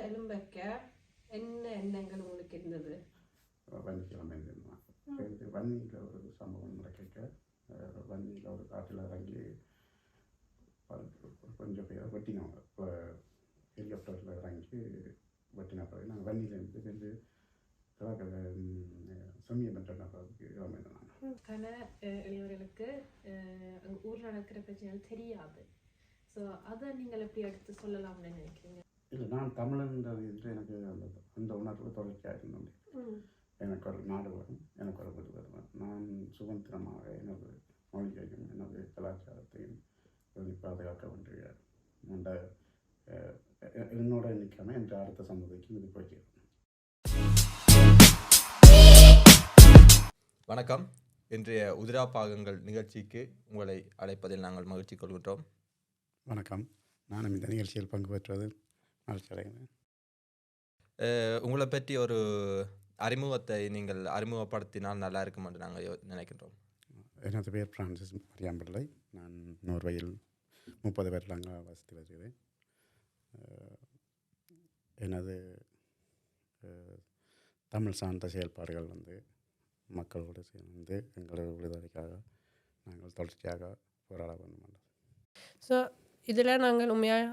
எலும்பக்க என்ன எண்ணங்கள் உங்களுக்கு இருந்தது? வன்னிக்கிழமை வன்னியில் ஒரு சம்பவம் நடக்க வன்னியில் ஒரு காட்டில் இறங்கி கொஞ்சம் பேர் வெட்டினவங்க. இப்போ ஹெலிகாப்டரில் இறங்கி வெட்டின பிறகு நாங்கள் வன்னியிலேருந்து செஞ்சு சமயம் பண்ணுறதுக்கு அமைந்தாங்க. கன இளைஞர்களுக்கு ஊரில் நடக்கிற பிரச்சனைகள் தெரியாது. ஸோ அதை நீங்கள் எப்படி எடுத்து சொல்லலாம்னு நினைக்கிறீங்க? இல்லை, நான் தமிழன்றது எனக்கு அந்த உணர்வு தொடர்ச்சியாக இருந்தேன். எனக்கு ஒரு நாடு வரும், எனக்கு ஒரு வீடு வரும். நான் சுதந்திரமாக எனது மொழியையும் எனது கலாச்சாரத்தையும் பாதுகாக்க வேண்டிய என்னோட நிற்காமல் என்ற அடுத்த சமூகத்தையும் இது போய்க்கிறேன். வணக்கம். இன்றைய உதிரா பாகங்கள் நிகழ்ச்சிக்கு உங்களை அழைப்பதில் நாங்கள் மகிழ்ச்சி கொள்கின்றோம். வணக்கம். நானும் இந்த நிகழ்ச்சியில் பங்கு பெற்றது மகிழ்ச்சி அடைகிறேன். உங்களை பற்றி ஒரு அறிமுகத்தை நீங்கள் அறிமுகப்படுத்தினால் நல்லா இருக்கும் என்று நாங்கள் நினைக்கின்றோம். எனது பேர் பிரான்சிஸ் மரியாம்பிள்ளை. நான் நோர்வேயில் 30 வருடங்களாக வசித்து வருகிறேன். எனது தமிழ் சார்ந்த செயல்பாடுகள் மக்களோடு சேர்ந்து எங்களோட விடுதலைக்காக நாங்கள் தொடர்ச்சியாக போராட வேண்டும். ஸோ இதில் நாங்கள் உண்மையாக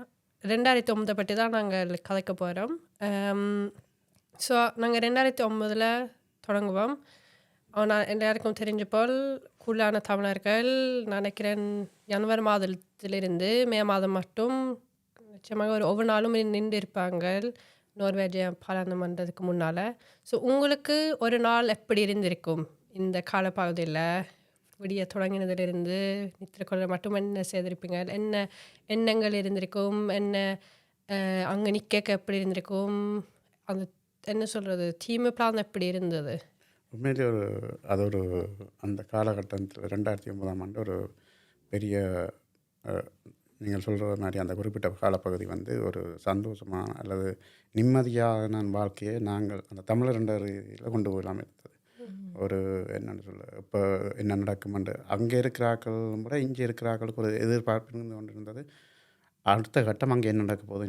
2009 பற்றி தான் நாங்கள் கதைக்க போகிறோம். ஸோ நாங்கள் 2009 தொடங்குவோம். ஆனால் எல்லாருக்கும் தெரிஞ்ச போல் கூடுதலான தமிழர்கள் நினைக்கிறேன் ஜனவரி மாதத்திலிருந்து மே மாதம் மட்டும் நிச்சயமாக ஒவ்வொரு நாளும் நின்று இருப்பாங்க நோர்வேஜிய பாராளுமன்றத்துக்கு முன்னால். ஸோ உங்களுக்கு ஒரு நாள் எப்படி இருந்திருக்கும் இந்த காலப்பகுதியில்? விடிய தொடங்கினதிலிருந்து நித்திர கொள்ள மட்டும் என்ன செய்திருப்பீங்க? என்ன எண்ணங்கள் இருந்திருக்கும்? என்ன அங்கே நிற்க எப்படி இருந்திருக்கும்? அந்த என்ன சொல்கிறது, தீமை பிளான் எப்படி இருந்தது? உண்மையிலே அந்த காலகட்டத்தில் 2009ஆம் ஆண்டு ஒரு பெரிய நீங்கள் சொல்கிற மாதிரி அந்த குறிப்பிட்ட காலப்பகுதி ஒரு சந்தோஷமான அல்லது நிம்மதியான வாழ்க்கையை நாங்கள் அந்த தமிழர் என்ற ரீதியில் கொண்டு போகலாமல் இருந்தது. ஒரு என்னென்னு சொல்ல, இப்போ என்ன நடக்குமென்று அங்கே இருக்கிறாக்கள் கூட இங்கே இருக்கிறாக்களுக்கு ஒரு எதிர்பார்ப்பு இருந்து கொண்டு இருந்தது. அடுத்த கட்டம் அங்கே என்ன நடக்க போகுது,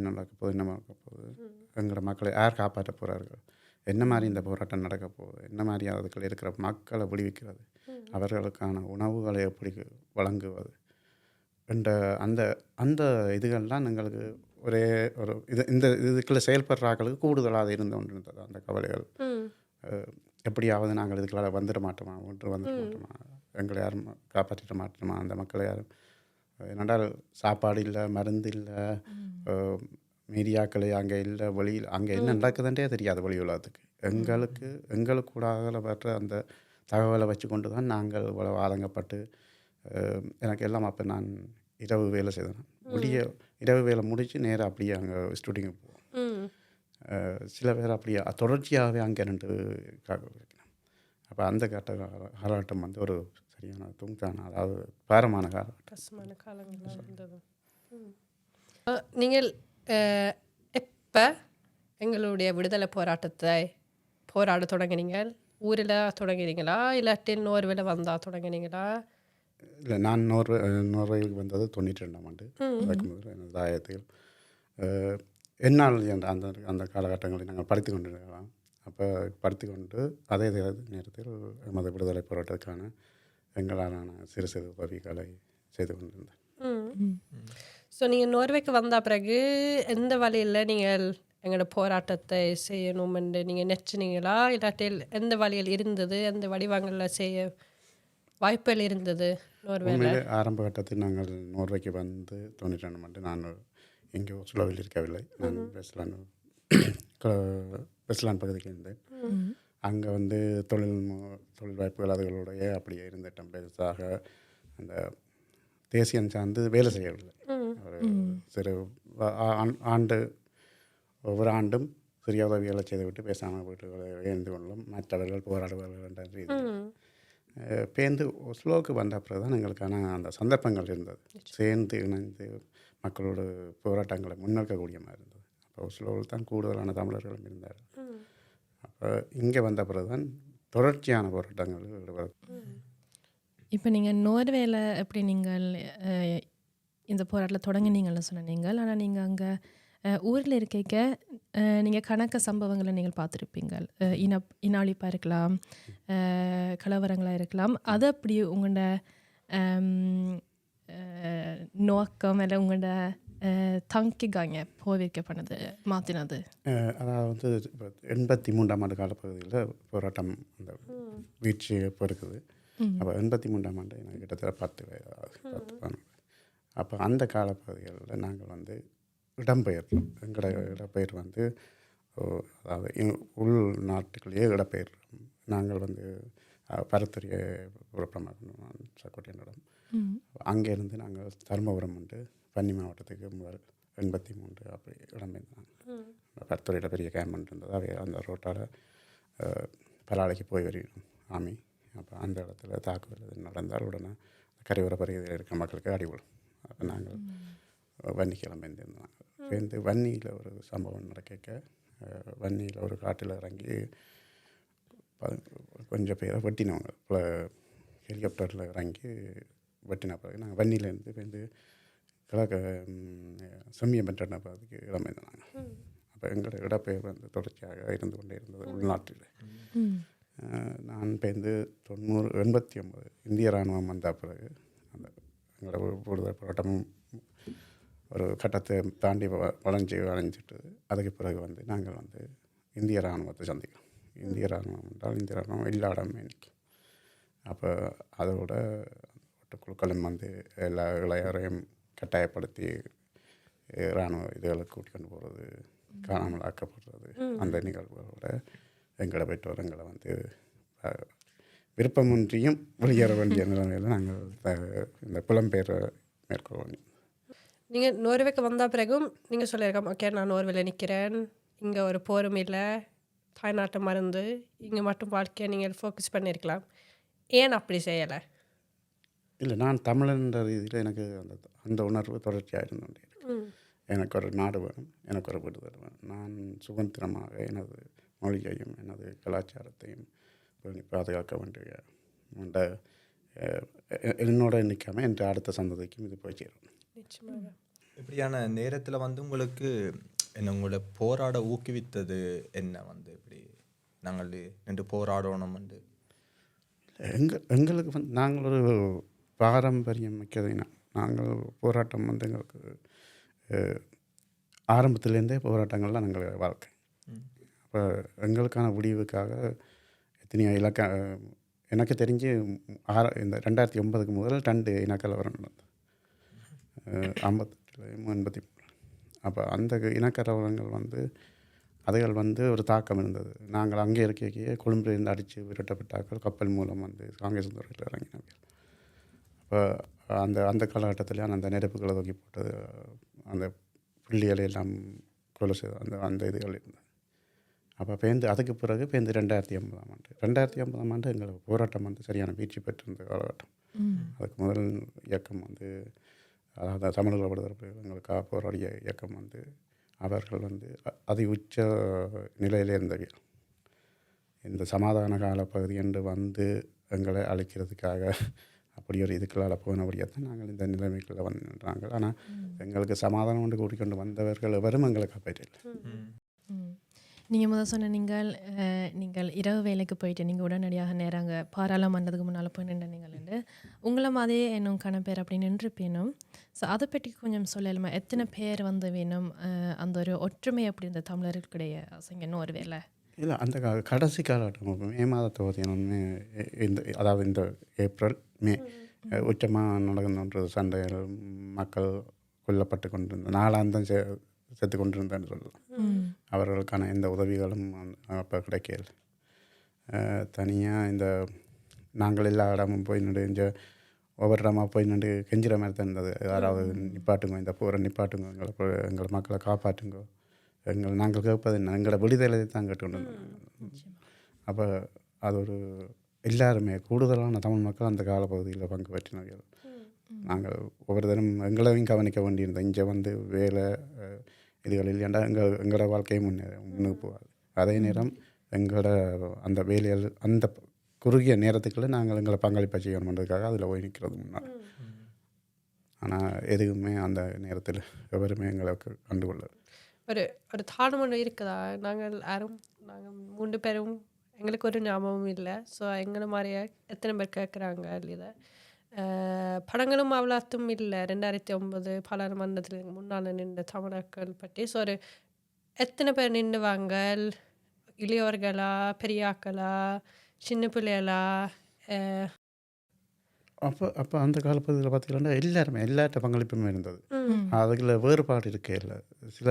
எங்களோட மக்களை யார் காப்பாற்ற போகிறார்கள், என்ன மாதிரி இந்த போராட்டம் நடக்க போகுது, என்ன மாதிரி அதுக்குள்ள இருக்கிற மக்களை விடுவிக்கிறது, அவர்களுக்கான உணவுகளை எப்படி வழங்குவது என்ற அந்த இதுகள்லாம் எங்களுக்கு ஒரே ஒரு இந்த இதுக்குள்ளே செயல்படுறாக்களுக்கு கூடுதலாக இருந்து கொண்டு இருந்தது. அந்த கவலைகள் எப்படியாவது நாங்கள் இதுக்குள்ளால் வந்துட மாட்டோமா, எங்களை யாரும் காப்பாற்றிட மாட்டோமா, அந்த மக்களை யாரும் என்னென்றால் சாப்பாடு இல்லை, மருந்து இல்லை, மீடியாக்களை அங்கே இல்லை, வெளியில் அங்கே என்ன நடக்குதுன்றே தெரியாது வெளி உலகத்துக்கு. எங்களுக்கு கூட வர்ற அந்த தகவலை வச்சு கொண்டு தான் நாங்கள் இவ்வளவு ஆதங்கப்பட்டு எனக்கு எல்லாம். அப்போ நான் இரவு வேலை செய்தேன். இரவு வேலை முடித்து நேராக அப்படியே அங்கே ஸ்டூடியோக்கு போவோம். சில பேர் அப்படியே தொடர்ச்சியாகவே அங்கே நின்று இருக்கணும். அப்போ அந்த காலகட்டம் ஒரு சரியான துங்கான, அதாவது பாரமான காலங்கள் இருந்தது. நீங்கள் எப்போ எங்களுடைய விடுதலை போராட்டத்தை போராட தொடங்கினீங்க? ஊரில் தொடங்கினீங்களா இல்லாட்டில் நோர்வேல வந்தால் தொடங்கினீங்களா? இல்லை, நான் நோர்வேலுக்கு வந்தது 92ஆம் ஆண்டு. அதுக்கு முதல் எனது தாயத்தில் என்னால் அந்த அந்த காலகட்டங்களில் நாங்கள் படித்து கொண்டு இருக்கலாம். அப்போ படித்து கொண்டு அதே நேரத்தில் எமது விடுதலை போராட்டத்துக்கான எங்களாலான சிறு சிறு உதவிகளை செய்து கொண்டிருந்தேன். ஸோ நீங்கள் நோர்வேக்கு வந்த பிறகு எந்த வழியில் நீங்கள் எங்களோட போராட்டத்தை செய்யணும் என்று நீங்கள் நினச்சினீங்களா? இல்லாட்டில் எந்த வழியில் இருந்தது, எந்த வடிவங்களில் செய்ய வாய்ப்புகள் இருந்தது நோர்வேல? ஆரம்ப கட்டத்தில் நாங்கள் நோர்வேக்கு வந்து 92ஆம் ஆண்டு நான் இங்கே ஓஸ்லோவில் இருக்கவில்லை. நான் வெஸ்ட்லாண்ட் பகுதிக்கு இருந்தேன். அங்கே தொழில் வாய்ப்புகள் அதுகளுடைய அப்படியே இருந்துட்டேன். பெருசாக அந்த தேசியம் சார்ந்து வேலை செய்யவில்லை. ஒரு சிறு ஒவ்வொரு ஆண்டும் சிறிய உதவிகளை செய்துவிட்டு பேசாமல் வீட்டுகளை இருந்து கொள்ளும், மற்றவர்கள் போராடுவார்கள் என்ற ரீதியில் பேருந்து ஒஸ்லோவுக்கு வந்த பிறகு தான் எங்களுக்கான அந்த சந்தர்ப்பங்கள் இருந்தது. சேர்ந்து இணைந்து மக்களோட போராட்டங்களை முன்னெடுக்கக்கூடிய மாதிரி இருந்தது. அப்போ ஒஸ்லோவில் தான் கூடுதலான தமிழர்களும் இருந்தார். அப்போ இங்கே வந்த பிறகு தான் தொடர்ச்சியான போராட்டங்கள் ஈடுபடுது. இப்போ நீங்கள் நோர்வேல எப்படி நீங்கள் இந்த போராட்டத்தில் தொடங்கினீங்கன்னு சொன்னீங்க. ஆனால் நீங்கள் அங்கே ஊரில் இருக்கைக்க நீங்கள் கணக்க சம்பவங்களை நீங்கள் பார்த்துருப்பீங்க. இனாளிப்பாக இருக்கலாம், கலவரங்களாக இருக்கலாம். அது அப்படி உங்களோட நோக்கம் இல்லை உங்களோட தங்கிக்காங்க போவிக்கப்பனது மாற்றினது. அதாவது இப்போ 83ஆம் ஆண்டு காலப்பகுதியில் போராட்டம் அந்த வீழ்ச்சி இப்போ இருக்குது. அப்போ 83ஆம் ஆண்டு எனக்கு கிட்டத்தட்ட 10 வயது 10 அப்போ அந்த காலப்பகுதிகளில் நாங்கள் வந்து இடம்பெயர்றோம். எங்களோட இடப்பெயர் வந்து அதாவது உள்நாட்டுக்குள்ளேயே இடப்பெயர்றோம். நாங்கள் வந்து பரத்துறைய சக்கோட்டியனிடம் அங்கேருந்து நாங்கள் தருமபுரம் வந்து பன்னி மாவட்டத்துக்கு 83 அப்படி இடம்பெயர்ந்தாங்க. பரத்துறையில் பெரிய கேம்பன் இருந்தது. அவை அந்த ரோட்டால் பலாலைக்கு போய் வரையும் ஆமி. அப்போ அந்த இடத்துல தாக்குதல் நடந்தால் உடனே கரையோர பகுதியில் இருக்கிற மக்களுக்கு அடிபடும். அப்போ நாங்கள் வன்னி கிளம்பியிருந்தாங்க. சேர்ந்து வன்னியில் ஒரு சம்பவம் நடக்க வன்னியில் ஒரு காட்டில் இறங்கி கொஞ்சம் பேரை வெட்டினவங்க. இப்போ ஹெலிகாப்டரில் இறங்கி வெட்டின பிறகு நாங்கள் வன்னியிலேருந்து வந்து கிழக்க செம்மியம் பெற்ற பகுதிக்கு இடம்பெயர்ந்தாங்க. அப்போ எங்களோட இடப்பெயர் வந்து தொடர்ச்சியாக இருந்து கொண்டே இருந்தது உள்நாட்டில். நான் பேருந்து 89 இந்திய இராணுவம் வந்த பிறகு அந்த எங்களோட விடுதலை போராட்டமும் ஒரு கட்டத்தை தாண்டி வளைஞ்சிட்டு அதுக்கு பிறகு வந்து நாங்கள் வந்து இந்திய இராணுவத்தை சந்திக்கிறோம். இந்திய இராணுவம் என்றால் இந்திய இராணுவம் எல்லா இடமே நிற்கும். அப்போ அதோட ஒட்டுக்குழுக்களும் வந்து எல்லா இளையரையும் கட்டாயப்படுத்தி இராணுவ இதுகளுக்கு கூட்டிக் போகிறது, காணாமல் ஆக்கப்படுறது, அந்த நிகழ்வுகளோட எங்களை பெற்றோர் எங்களை வந்து விருப்பமின்றியும் வெளியேற வேண்டிய நிலைமையில் நாங்கள் இந்த புலம்பெயரை மேற்கொள்ள வேண்டும். நீங்கள் நோர்வேக்கு வந்த பிறகும் நீங்கள் சொல்லியிருக்கோம், ஓகே நான் நோர்வேல நிற்கிறேன், இங்கே ஒரு போரும் இல்லை, தாய்நாட்டை மறந்து இங்கே மட்டும் வாழ்க்கையை நீங்கள் ஃபோக்கஸ் பண்ணியிருக்கலாம். ஏன் அப்படி செய்யலை? இல்லை, நான் தமிழன்ற ரீதியில் எனக்கு அந்த உணர்வு தொடர்ச்சியாக இருந்தோண்டே இருக்கு. எனக்கு ஒரு நாடு வேணும், எனக்கு ஒரு விடுதலை வேணும். நான் சுதந்திரமாக எனது மொழியையும் எனது கலாச்சாரத்தையும் பாதுகாக்க வேண்டிய என்னோட நிற்காமல் என்ற அடுத்த சந்ததிக்கும் இது போய் சேரும். நிச்சயமாக. இப்படியான நேரத்தில் வந்து உங்களுக்கு என்ன உங்களை போராட ஊக்குவித்தது என்ன? வந்து இப்படி நாங்கள் நின்று போராடணும் வந்து எங்களுக்கு வந்து நாங்கள் ஒரு பாரம்பரியம் மிக்கதுனா நாங்கள் போராட்டம் வந்து எங்களுக்கு ஆரம்பத்துலேருந்தே போராட்டங்கள்லாம் எங்கள் வாழ்க்கை. அப்போ எங்களுக்கான முடிவுக்காக எத்தனையோ எனக்கு தெரிஞ்சு இந்த 2009 முதல் 2 இனக்கலவரம் நடந்தது. 58 83. அப்போ அந்த இனக்கலவரங்கள் வந்து அதுகள் வந்து ஒரு தாக்கம் இருந்தது. நாங்கள் அங்கே இருக்கையே கொழும்பிலிருந்து அடித்து விரட்டப்பட்டாக்கள் கப்பல் மூலம் வந்து காங்கிரஸ் துறையில் இறங்கினார்கள். அப்போ அந்த காலகட்டத்தில் அந்த நெருப்புகளை தூக்கி போட்டது, அந்த புள்ளிகளை எல்லாம் கொலை செய்த அந்த இதுகள் இருந்தது. அப்போ அதுக்கு பிறகு 2050ஆம் ஆண்டு எங்கள் போராட்டம் வந்து சரியான வீழ்ச்சி பெற்றிருந்த காலகட்டம். அதுக்கு முதல் இயக்கம் வந்து அதாவது தமிழக விடுதலை எங்களுக்காக போராடிய இயக்கம் வந்து அவர்கள் வந்து அதி உச்ச நிலையில் இருந்தவர்கள். இந்த சமாதான கால பகுதி என்று வந்து எங்களை அழைக்கிறதுக்காக அப்படி ஒரு இதுக்களால் போனபடியாக தான் நாங்கள் இந்த நிலைமைக்குள்ளே வந்துன்றாங்க. ஆனால் எங்களுக்கு சமாதானம் கொண்டு கூட்டிக்கொண்டு வந்தவர்கள் எவரும் எங்களை காப்பாற்றல. நீங்கள் முதல் சொன்ன நீங்கள் இரவு வேலைக்கு போயிட்டு நீங்கள் உடனடியாக நேராங்க பாராளுமன்றத்துக்கு முன்னால் போய் நின்று நீங்கள் உங்களை மாதிரியே இன்னும் கணப்பேர் அப்படி நின்றுப்பேனும். ஸோ அதை பற்றி கொஞ்சம் சொல்லலாமா? எத்தனை பேர் வந்து வேணும்? அந்த ஒரு ஒற்றுமை அப்படி இந்த தமிழர்களுடைய இங்கே ஒரு வேலை இல்லை, அந்த கடைசி காலகட்டம் மே மாதத்தோதியனுமே அதாவது இந்த ஏப்ரல் மே உச்சமாக நடக்கின்ற சண்டைகள், மக்கள் கொல்லப்பட்டு கொண்டிருந்த நாளாந்தம் செத்து கொண்டிருந்தேன்னு சொல்லலாம். அவர்களுக்கான எந்த உதவிகளும் அப்போ கிடைக்கல. தனியாக இந்த நாங்கள் எல்லா இடமும் போய் நின்று இந்த ஒவ்வொரு இடமாக போய் நின்று கெஞ்சிற மாதிரி தான் இருந்தது. யாராவது நிப்பாட்டுங்க, இந்த போரை நிப்பாட்டுங்க, எங்களை மக்களை காப்பாற்றுங்க, நாங்கள் கேட்பது என்ன, எங்களோட விடுதலை தான் கேட்டுக்கொண்டு இருந்தோம். அப்போ அது ஒரு எல்லாருமே கூடுதலான தமிழ் மக்கள் அந்த காலப்பகுதியில் பங்கு பெற்றினார்கள். நாங்கள் ஒவ்வொரு தினம் எங்களையும் கவனிக்க வேண்டியிருந்தோம். இங்கே வந்து வேலை இதுகள் இல்லையாண்டா எங்களோட வாழ்க்கையும் முன்னுக்கு போகாது. அதே நேரம் எங்களோட அந்த வேலைகள் அந்த குறுகிய நேரத்துக்குள்ளே நாங்கள் எங்களை பங்களிப்பை செய்யணுன்றதுக்காக அதில் போய் நிற்கிறது முன்னாடி. ஆனால் எதுவுமே அந்த நேரத்தில் எவருமே எங்களுக்கு கண்டுகொள்ளது. ஒரு ஒரு தாழ்வு ஒன்று இருக்குதா? நாங்கள் 3 பேரும் எங்களுக்கு ஒரு ஞாபகமும் இல்லை. ஸோ எங்களை மாதிரியே எத்தனை பேர் கேட்குறாங்க இதை. படங்களும் அவ்வளோத்தும் இல்லை. 2009 பாராளுமன்றத்துக்கு முன்னால் நின்ற தமிழர்கள் பற்றி. ஸோ ஒரு எத்தனை பேர் நின்றுவாங்க? இளையோர்களா, பெரியாக்களா, சின்ன பிள்ளைகளா? அப்போ அந்த காலப்பகுதியில் பார்த்தீங்கன்னா எல்லார்ட்ட பங்களிப்புமே இருந்தது. அதில் வேறுபாடு இருக்கே இல்லை. சில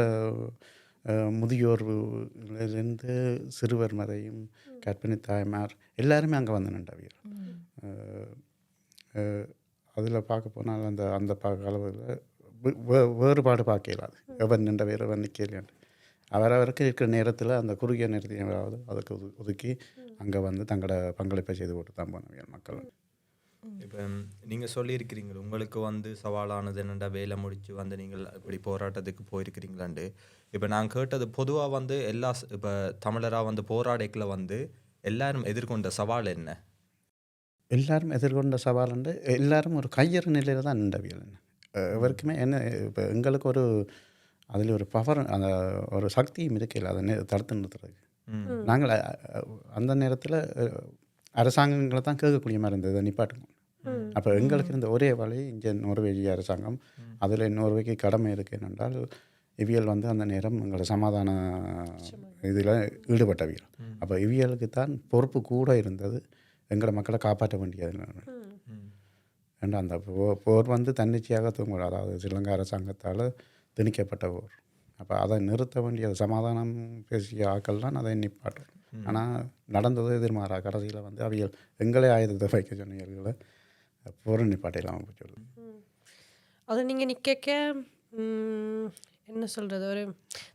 முதியோர்லேருந்து சிறுவர் வரையும் கர்ப்பிணி தாய்மார் எல்லாருமே அங்கே வந்து நின்றவியல். அதில் பார்க்க போனால் அந்த காலத்தில் வேறுபாடு பார்க்க இயலாது. எவர் நின்ற எவர் நிற்கலையாண்டு அவரவருக்கு இருக்கிற நேரத்தில் அந்த குறுகிய நேரத்தையாவது அதுக்கு ஒதுக்கி அங்கே வந்து தங்களோட பங்களிப்பை செய்து போட்டு தான் போனவியல் மக்கள். இப்போ நீங்கள் சொல்லியிருக்கிறீங்க உங்களுக்கு வந்து சவாலானது என்னென்னா வேலை முடித்து வந்து நீங்கள் இப்படி போராட்டத்துக்கு போயிருக்கிறீங்களாண்டு. இப்போ நான் கேட்டது பொதுவாக வந்து இப்போ தமிழராக வந்து போராடைக்குள்ள வந்து எல்லாரும் எதிர்கொண்ட சவால் என்ன? எல்லாரும் எதிர்கொண்ட சவால் வந்து எல்லாரும் ஒரு கையறு நிலையில் தான் நின்றவியல். எவருக்குமே என்ன இப்போ எங்களுக்கு அதில் ஒரு பவர் அந்த ஒரு சக்தியும் இருக்கையில் அதை தடுத்து நிறுத்துறதுக்கு. நாங்கள் அந்த நேரத்தில் அரசாங்கங்களை தான் கேட்கக்கூடிய மாதிரி இருந்தது நிப்பாட்டுங்க. அப்போ எங்களுக்கு இருந்த ஒரே வழி இங்கே நோர்வேஜிய அரசாங்கம். அதில் நோர்வேக்கு கடமை இருக்குது என்னென்றால் இவியல் வந்து அந்த நேரம் எங்களோட சமாதான இதில் ஈடுபட்டவியல். அப்போ இவியலுக்கு தான் பொறுப்பு கூட இருந்தது எங்களோட மக்களை காப்பாற்ற வேண்டியது. ஏன்னா அந்த போர் வந்து தன்னிச்சையாக தூங்கக்கூடாது. அதாவது ஸ்ரீலங்கா அரசாங்கத்தால் திணிக்கப்பட்ட போர். அப்போ அதை நிறுத்த வேண்டியது சமாதானம் பேசிய ஆக்கள் தான் அதை நிப்பாட்டும். ஆனால் நடந்தது எதிர்மாறா. கடைசியில் வந்து அவியல் எங்களே ஆயுதத்தை வைக்க சொன்னீர்களை போர் நிப்பாட்டையில்லாமல் போய் சொல்லுது. அதை நீங்கள் நிற்க என்ன சொல்கிறது, ஒரு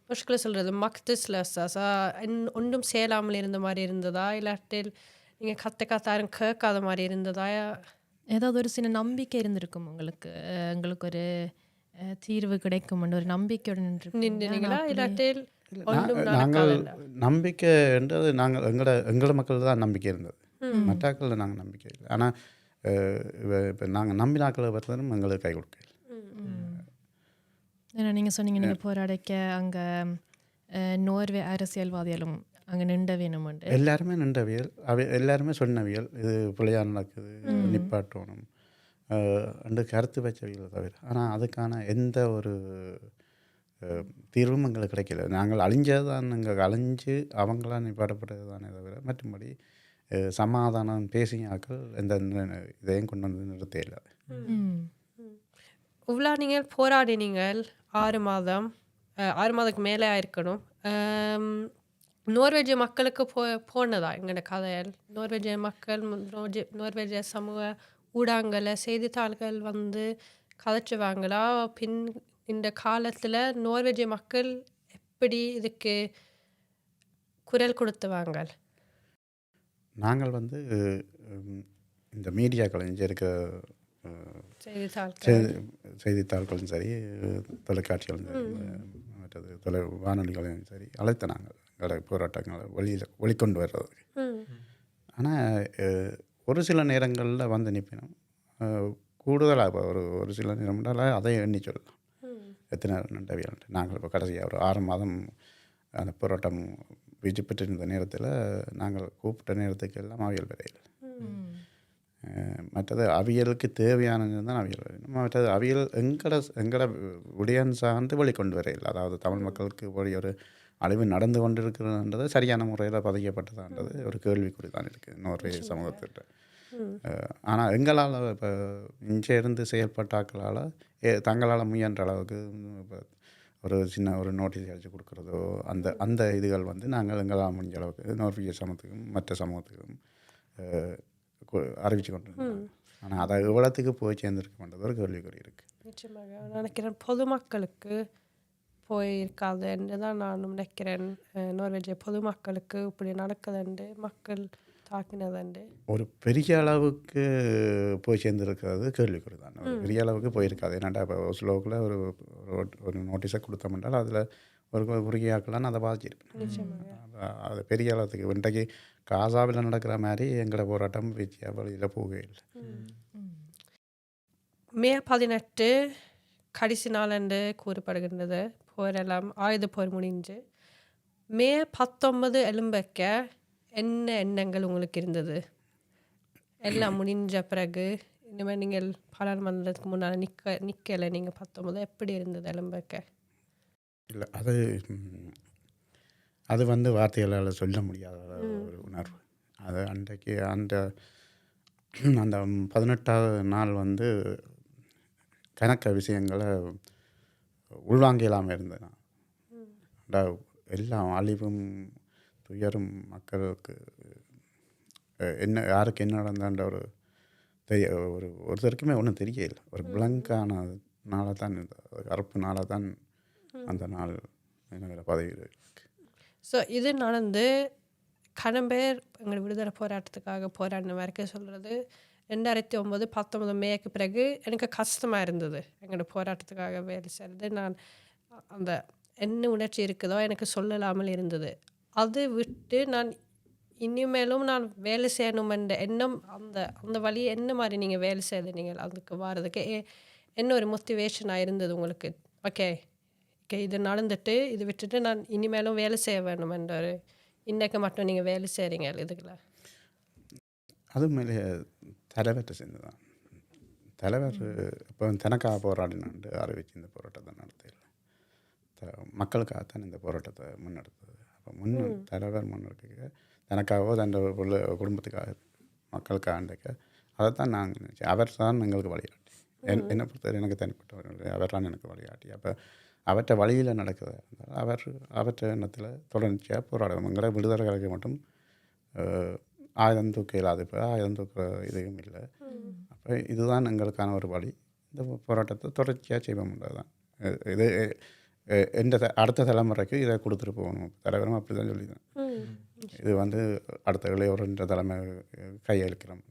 முஷ்கில் சொல்கிறது மக்திஸ்லெஸ்ஸா ஒன்றும் செய்யலாமல் இருந்த மாதிரி இருந்ததா, இல்லாட்டில் நீங்கள் கத்தாரும் கேட்காத மாதிரி இருந்ததா? ஏதாவது ஒரு சின்ன நம்பிக்கை இருந்திருக்கும் உங்களுக்கு, எங்களுக்கு ஒரு தீர்வு கிடைக்கும் ஒரு நம்பிக்கையோடு நின்றுங்களா? இல்லாட்டில் நாங்கள் நம்பிக்கைன்றது எங்களோட மக்கள் தான் நம்பிக்கை இருந்தது. மற்றாக்களில் நாங்கள் நம்பிக்கை இல்லை. ஆனால் இப்போ நாங்கள் நம்பினாக்களை பார்த்ததும் எங்களுக்கு கை கொடுக்க. ஏன்னா நீங்கள் சொன்னீங்க நீங்கள் போராடிக்க அங்கே நோர்வே அரசியல்வாதிகளும் அங்கே நின்ற வேணும். எல்லாருமே நின்றவியல். எல்லாருமே சொன்னவியல் இது பிள்ளையாக நடக்குது, நிப்பாட்டணும் அண்டு கருத்து வச்சவியலை தவிர. ஆனால் அதுக்கான எந்த ஒரு தீர்வும் எங்களுக்கு கிடைக்கல. நாங்கள் அழிஞ்சது தான், எங்கள் அழிஞ்சு அவங்களாம் நிப்பாட்டப்பட்டது தானே தவிர மற்றபடி சமாதானம் பேசிய ஆக்கள் எந்த இதையும் கொண்டு வந்து நிறுத்த இல்லாது. இவ்வளோ நீங்கள் போராடினீங்கள் 6 மாதத்துக்கு மேலே ஆயிருக்கணும். நோர்வேஜிய மக்களுக்கு போனதா எங்களோட கதைகள்? நோர்வேஜிய மக்கள், நோர்வேஜிய சமூக ஊடகங்களில் செய்தித்தாள்கள் வந்து கதைச்சுவாங்களா? இந்த காலத்தில் நோர்வேஜிய மக்கள் எப்படி இதுக்கு குரல் கொடுத்துவாங்க? நாங்கள் வந்து இந்த மீடியாக்கள் இங்கே இருக்க செய்தித்தாள்களும் சரி, தொலைக்காட்சிகளும் சரி, மற்றது வானொலிகளையும் சரி அழைத்த நாங்கள் எங்களோட போராட்டங்களை வெளிக்கொண்டு வர்றதுக்கு. ஆனால் ஒரு சில நேரங்களில் வந்து நிற்பினோம். கூடுதலாக ஒரு சில நேரம்னால அதை எண்ணி சொல்லலாம் எத்தனை நண்டவியல். நாங்கள் இப்போ கடைசியாக ஒரு 6 மாதம் அந்த போராட்டம் வெற்றி பெற்றிருந்த நேரத்தில் நாங்கள் கூப்பிட்ட நேரத்துக்கு எல்லாம் அவியல் வரையில். மற்றது அவியலுக்கு தேவையானது தான் அவியல் வரையணும். மற்றது அவியல் எங்களோட விடயம் சார்ந்து வெளிக்கொண்டு வரையில். அதாவது தமிழ் மக்களுக்கு ஒரு அழிவு நடந்து கொண்டிருக்கிறதுன்றது சரியான முறையில் பதிக்கப்பட்டதான்றது ஒரு கேள்விக்குறி தான் இருக்குது நோர்வே சமூகத்திட்ட. ஆனால் எங்களால் இப்போ இங்கே இருந்து செயல்பட்டாக்களால் தங்களால் முயன்ற அளவுக்கு இப்போ ஒரு நோட்டீஸ் அடித்து கொடுக்குறதோ அந்த இதுகள் வந்து நாங்கள் எங்களால் முடிஞ்ச அளவுக்கு நோர்வே சமூகத்துக்கும் மற்ற சமூகத்துக்கும் அறிவித்து கொண்டிருக்கோம். ஆனால் அதை எவ்வளோத்துக்கு போய் சேர்ந்துருக்க மாட்டது ஒரு கேள்விக்குறி இருக்குது. நிச்சயமாக நினைக்கிறேன் பொதுமக்களுக்கு போயிருக்காதுன்னு தான் நான் நினைக்கிறேன். நோர்வேஜிய பொதுமக்களுக்கு இப்படி நடக்குதுண்டு, மக்கள் தாக்கினதுண்டு ஒரு பெரிய அளவுக்கு போய் சேர்ந்துருக்கிறது கேள்விக்குறி தான். ஒரு பெரிய அளவுக்கு போயிருக்காது. ஏன்னாண்டா இப்போ ஸ்லோக்கில் ஒரு நோட்டீஸை கொடுத்தோம்னால் அதில் ஒரு குறுகிய ஆக்கலான்னு அதை பாதிச்சிருப்பேன். அது பெரிய அளவுக்கு இன்றைக்கு காசாவில் நடக்கிற மாதிரி எங்களோட போராட்டம் பெரிய வழியில் போகவே இல்லை. மே 18 கடைசி நாள் என்று கூறப்படுகின்றது போரெல்லாம் ஆயுத போர் முடிஞ்சு மே 19 எலும்பக்க என்ன எண்ணங்கள் உங்களுக்கு இருந்தது? எல்லாம் முடிஞ்ச பிறகு இனிமேல் நீங்கள் பாராளுமன்றத்துக்கு முன்னால் நிற்கலை, நீங்கள் 19 எப்படி இருந்தது எலும்பக்க? இல்லை அது வந்து வார்த்தைகளால் சொல்ல முடியாத ஒரு உணர்வு. அது அன்றைக்கு அந்த 18வது நாள் வந்து கணக்க விஷயங்களை உள்வாங்க இல்லாமல் இருந்தேன். எல்லாம் அழிவும் துயரும் மக்களுக்கு என்ன யாருக்கு என்ன நடந்தான்ற ஒரு ஒருத்தருக்குமே ஒன்றும் தெரியல. ஒரு பிளங்கான நாளாக தான் இருந்தது, கருப்பு நாளாக தான் அந்த நாள் என்ன பதவி இருக்கு. ஸோ இது நடந்து கணம்பேர் எங்கள் விடுதலை போராட்டத்துக்காக போராடின வரைக்கும் சொல்கிறது 2009 19 மேக்கு பிறகு எனக்கு கஷ்டமாக இருந்தது எங்களோட போராட்டத்துக்காக வேலை செய்கிறது. நான் அந்த என்ன உணர்ச்சி இருக்குதோ எனக்கு சொல்லலாமல் இருந்தது. அதை விட்டு நான் இனிமேலும் நான் வேலை செய்யணும் என்ற எண்ணம் அந்த அந்த வழி என்ன மாதிரி நீங்கள் வேலை செய்து நீங்கள் அதுக்கு வாரதுக்கு என்ன ஒரு மோட்டிவேஷனாக இருந்தது உங்களுக்கு? ஓகே இது நடந்துட்டு இது விட்டுட்டு நான் இனிமேலும் வேலை செய்ய வேணும் என்ற ஒரு இன்றைக்கு மட்டும் நீங்கள் வேலை செய்கிறீங்க இதுக்குள்ள? அது மேலே தலைவர்கிட்ட சேர்ந்து தான். தலைவர் இப்போ தனக்காக போராடினாண்டு அறிவிச்சு இந்த போராட்டத்தை நடத்தல, மக்களுக்காகத்தான் இந்த போராட்டத்தை முன்னெடுத்தது. அப்போ தலைவர் முன்னெடுக்க தனக்காகவோ தன் குடும்பத்துக்காக மக்களுக்காக அதை தான் நாங்கள் நினச்சேன். அவர் தான் எங்களுக்கு வழிகாட்டி. என்னை பொறுத்தவரை எனக்கு தனிப்பட்டவர் அவர் தான் எனக்கு வழிகாட்டி. அப்போ அவற்றை வழியில் நடக்கிறதா இருந்தால் அவற்றை எண்ணத்தில் தொடர்ச்சியாக போராடுவோங்கிற விடுதலைகளுக்கு மட்டும் ஆயுதம் தூக்க இல்லாது, இப்போ ஆயுதம் தூக்க இதுவும் இல்லை. அப்போ இதுதான் எங்களுக்கான ஒரு வழி. இந்த போராட்டத்தை தொடர்ச்சியாக செய்வோம்ன்றது தான் இது. அடுத்த தலைமுறைக்கு இதை கொடுத்துட்டு போகணும். தலைவரும் அப்படி தான் சொல்லி தான் இது வந்து அடுத்த இளையோர்ன்ற தலைமை கையளிக்கிறோம்.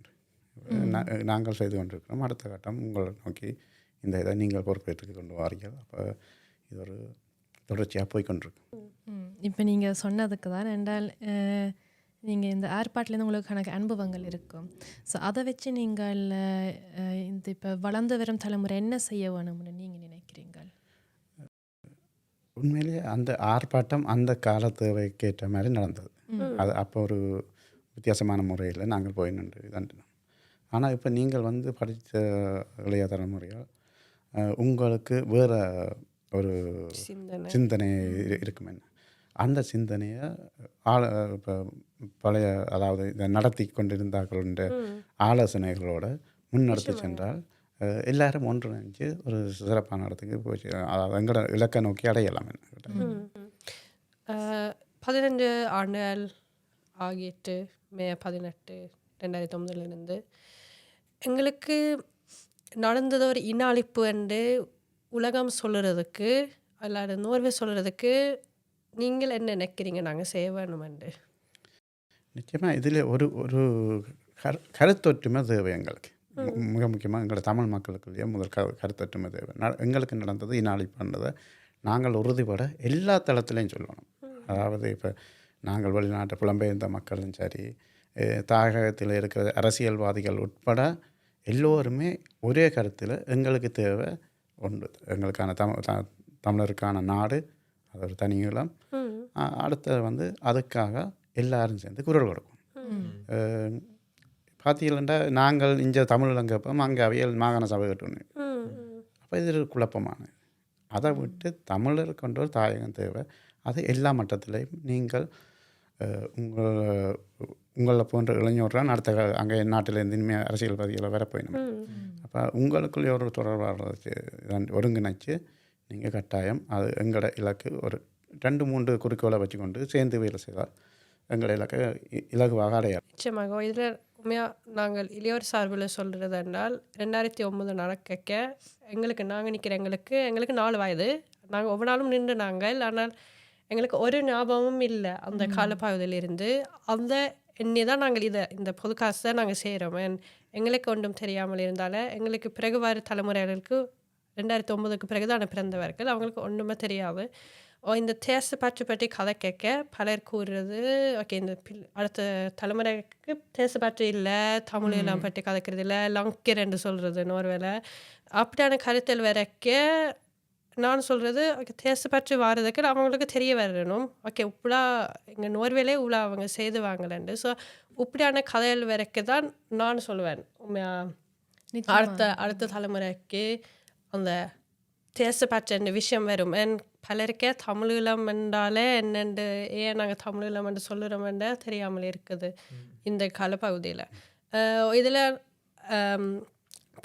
நாங்கள் செய்து கொண்டிருக்கிறோம். அடுத்த கட்டம் உங்களை நோக்கி இந்த இதை நீங்கள் பொறுப்பேற்றுக்கு கொண்டு வாரீர்கள். அப்போ இது ஒரு தொடர்ச்சியாக போய்கொண்டிருக்கும். இப்போ நீங்கள் சொன்னதுக்கு தான் என்றால் நீங்கள் இந்த ஏற்பாட்டிலேருந்து உங்களுக்கு கணக்கு அனுபவங்கள் இருக்கும். ஸோ அதை வச்சு நீங்கள் இந்த இப்போ வளர்ந்து வரும் தலைமுறை என்ன செய்ய வேணும்னு நீங்கள் நினைக்கிறீங்கள்? உண்மையிலேயே அந்த ஆர்ப்பாட்டம் அந்த கால தேவைக்கேற்ற மாதிரி நடந்தது. அது அப்போ ஒரு வித்தியாசமான முறையில் நாங்கள் போய் நின்று தண்டினோம். ஆனால் இப்போ நீங்கள் வந்து படித்த இளைய தலைமுறையால் உங்களுக்கு வேறு ஒரு சிந்தனை இருக்கும். என்ன அந்த சிந்தனையை இப்போ பழைய அதாவது இதை நடத்தி கொண்டிருந்தார்கள்ன்ற ஆலோசனைகளோடு முன்னெடுத்து சென்றால் எல்லாரும் ஒன்றிணைஞ்சு ஒரு சிறப்பான இடத்துக்கு போச்சு. அதாவது எங்களோட இலக்கை நோக்கி அடையலாம். 15 ஆண்டுகள் ஆகிட்டு மே 18 2009 எங்களுக்கு நடந்தது ஒரு இன அழிப்பு என்று உலகம் சொல்கிறதுக்கு அல்லாத நோர்வே சொல்கிறதுக்கு நீங்கள் என்ன நினைக்கிறீங்க நாங்கள் செய்ய வேணுமென்று? நிச்சயமாக இதில் ஒரு ஒரு கருத்தொற்றுமை தேவை எங்களுக்கு. மிக முக்கியமாக எங்களோட தமிழ் மக்களுக்குள்ளேயே முதல் கருத்தொற்றுமை தேவை. எங்களுக்கு நடந்தது இன அழிப்புன்றதை நாங்கள் உறுதிப்பட எல்லா தளத்திலையும் சொல்லணும். அதாவது இப்போ நாங்கள் வெளிநாட்டு புலம்பெயர்ந்த மக்களும் சரி, தாயகத்தில் இருக்கிற அரசியல்வாதிகள் உட்பட எல்லோருமே ஒரே கருத்தில் எங்களுக்கு தேவை ஒன்று. எங்களுக்கான தமிழருக்கான நாடு, அது ஒரு தனி ஈழம். அடுத்தது வந்து அதுக்காக எல்லாரும் சேர்ந்து குரல் கொடுக்கும். பார்த்தீங்கன்னா நாங்கள் இங்கே தமிழ் இலங்கப்போம், அங்கே அவையல் மாகாண சபை கட்டணும். அப்போ இது குழப்பமானது. அதை விட்டு தமிழர் கொண்ட ஒரு தாயகம் தேவை. அது எல்லா மட்டத்திலையும் நீங்கள் உங்களை போன்ற இளைஞரான் அடுத்த அங்கே நாட்டிலேருந்து இனிமேல் அரசியல்வாதிகளை வரப்போயிடும். அப்போ உங்களுக்குள்ளே ஒரு தொடர்பாளர் ஒருங்கிணைச்சு நீங்கள் கட்டாயம் அது எங்களோட இலக்கு ஒரு 2-3 குறிக்கோளை வச்சுக்கொண்டு சேர்ந்து வேலை செய்தால் எங்களோட இலக்கை இலகுவாக அடையாளம். நிச்சயமாக இதில் உண்மையாக நாங்கள் இளையோர் சார்பில் சொல்கிறது என்றால் 2009 நடக்க எங்களுக்கு நாங்கள் நிற்கிற எங்களுக்கு 4 வயது. நாங்கள் ஒவ்வொரு நாளும் நின்று நாங்கள், ஆனால் எங்களுக்கு ஒரு ஞாபகமும் இல்லை அந்த காலப்பகுதியிலிருந்து. அந்த எண்ணி தான் நாங்கள் இந்த பொதுக்காசை நாங்கள் செய்கிறோம். எங்களுக்கு ஒன்றும் தெரியாமல் இருந்தால எங்களுக்கு பிறகு வர தலைமுறைகளுக்கு 2009க்கு பிறகு தான் பிறந்தவர்கள், அவங்களுக்கு ஒன்றுமே தெரியாது. இந்த தேசப்பற்று பற்றி கதை கேட்க பலர் கூறுறது, ஓகே இந்த அடுத்த தலைமுறைக்கு தேசப்பற்று இல்லை, தமிழெல்லாம் பற்றி கதைக்கிறது இல்லை, லங்கர் என்று சொல்கிறது நோர்வேல. அப்படியான கருத்தில் வரைக்க நான் சொல்கிறது ஓகே தேசப்பற்று வாரதுக்கு அவங்களுக்கு தெரிய வரணும் ஓகே இப்படா இங்கே நோர்வேலே இவ்வளோ அவங்க செய்து வாங்கலண்டு ஸோ இப்படியான கதைகள் வரைக்கும் தான் நான் சொல்லுவேன் அடுத்த தலைமுறைக்கு அந்த தேசப்பற்ற விஷயம் வரும் பலருக்கே தமிழீழம் என்றாலே என்னென்று ஏன் நாங்கள் தமிழீழம் என்று சொல்லுறோம்ன்ற தெரியாமல் இருக்குது இந்த காலப்பகுதியில் இதில்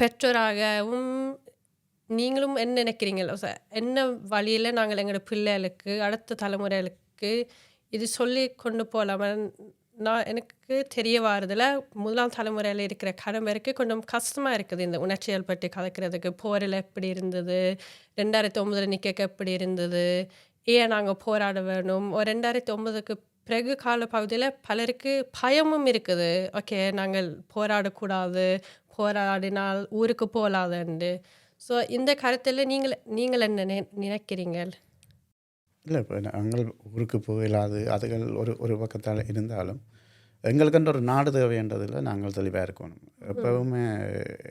பெற்றோராகவும் நீங்களும் என்ன நினைக்கிறீங்க என்ன வழியில் நாங்கள் எங்களோட பிள்ளைகளுக்கு அடுத்த தலைமுறைகளுக்கு இது சொல்லி கொண்டு போகலாமா நான் எனக்கு தெரிய வரதில் முதலாம் தலைமுறையில் இருக்கிற கணவருக்கு கொஞ்சம் கஷ்டமாக இருக்குது இந்த உணர்ச்சிகள் பற்றி கலக்கிறதுக்கு போரில் எப்படி இருந்தது 2009 நிற்க எப்படி இருந்தது ஏன் நாங்கள் போராட வேணும் ஒரு 2009க்கு பிறகு கால பகுதியில் பலருக்கு பயமும் இருக்குது ஓகே நாங்கள் போராடக்கூடாது போராடினால் ஊருக்கு போகலாதுண்டு ஸோ இந்த கருத்தில் நீங்கள் என்ன நினைக்கிறீங்க இல்லை இப்போ நாங்கள் ஊருக்கு போகலாது அதுகள் ஒரு பக்கத்தால் இருந்தாலும் எங்களுக்குன்ற ஒரு நாடு தேவைன்றதில் நாங்கள் தெளிவாக இருக்கணும் எப்போவுமே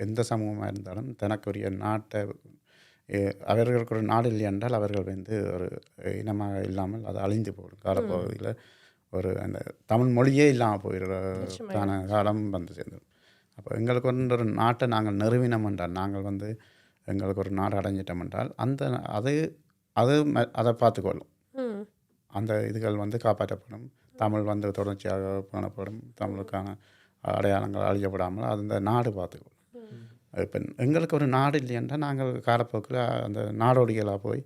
எந்த சமூகமாக இருந்தாலும் தனக்குரிய நாட்டை அவர்களுக்கு ஒரு நாடு இல்லை என்றால் அவர்கள் வந்து ஒரு இனமாக இல்லாமல் அது அழிந்து போடும் காலப்பகுதியில் ஒரு அந்த தமிழ் மொழியே இல்லாமல் போயிடுறதுக்கான காலம் வந்து சேர்ந்தது அப்போ எங்களுக்கு ஒரு நாட்டை நாங்கள் நிறுவினம் என்றால் நாங்கள் வந்து எங்களுக்கு ஒரு நாடு அடைஞ்சிட்டோம் என்றால் அதை பார்த்துக்கொள்ளும் அந்த இதுகள் வந்து காப்பாற்றப்படும் தமிழ் வந்து தொடர்ச்சியாக காணப்படும் தமிழுக்கான அடையாளங்கள் அழிக்கப்படாமல் அந்த நாடு பார்த்துக்கொள்ளும் இப்போ எங்களுக்கு ஒரு நாடு இல்லையென்றால் நாங்கள் காலப்போக்கில் அந்த நாடோடிகளாக போய்